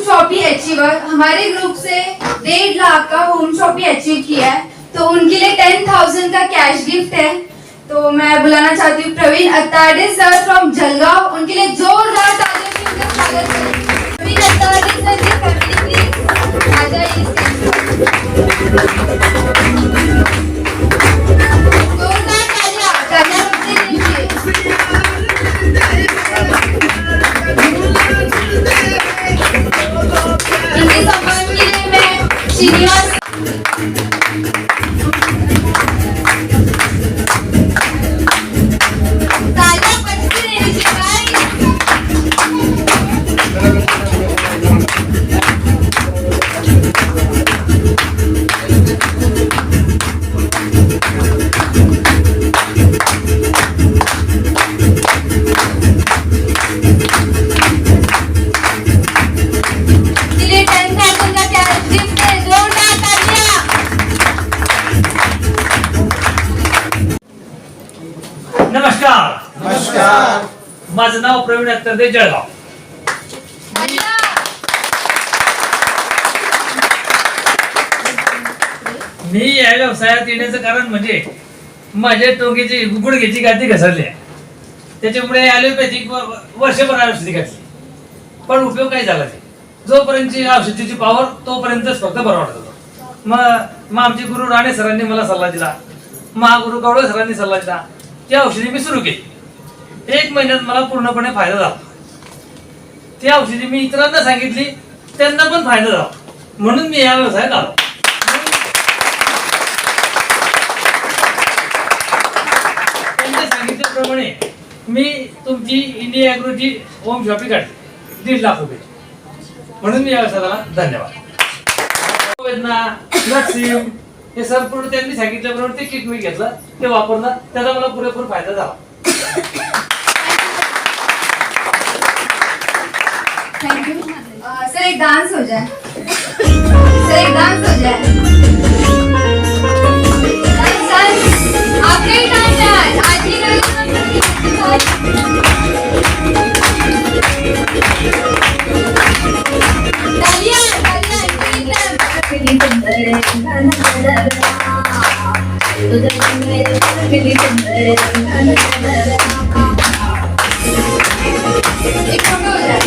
Shoppe achiever हमारे group से 1.5 लाख का home shoppe achieve KIA है, तो उनके लिए 10,000 का कैश गिफ्ट है। तो मैं बुलाना चाहती हूँ प्रवीण अत्ताडे सर फ्रॉम जलगांव, उनके लिए जोरदार तालियों से उनका स्वागत करें। प्रवीण अत्ताडे सर की फैमिली प्लीज आ जाइए जोरदार तालियां करना रुकते नहीं। इनके सम्मान के लिए मैं श्रीनिवास तालियां बजती रहनी चाहिए। नमस्कार. नमस्कार. माझं नाव प्रवीण अत्ताडे जळगाव. मी या व्यवसायात येण्याचं कारण म्हणजे माझ्या टोंगेची गुडघ्याची गाठी घसरली आहे, त्याच्यामुळे ॲलोपॅथिक वर्षभर औषधी घातली, पण उपयोग काय झाला नाही. जोपर्यंतची औषधीची पॉवर तोपर्यंतच फक्त बरं वाटत होतं. मग आमचे गुरु राणे सरांनी मला सल्ला दिला, महागुरु गवळे सरांनी सल्ला दिला, ती औषधी मी सुरू केली. 1 महिन्यात मला पूर्णपणे फायदा झाला. ती औषधी मी इतरांना सांगितली, त्यांना पण फायदा झाला, म्हणून मी या व्यवसायात आलो. त्यांनी सांगितल्याप्रमाणे मी तुमची इंडिया ॲग्रोची होम शॉपिंग काढली 1.5 लाख रुपये, म्हणून मी या व्यवसायाला धन्यवाद. वेदना नक्सिम हे संपूर्ण त्यांनी सांगितल्याप्रमाणे ते किट मी घेतलं, ते वापरलं, त्याचा मला पुरेपूर फायदा झाला. Thank you sir. एक डांस हो जाए सर, एक डांस हो जाए. आपका ही डांस है आज की एक फोटो हो जाए.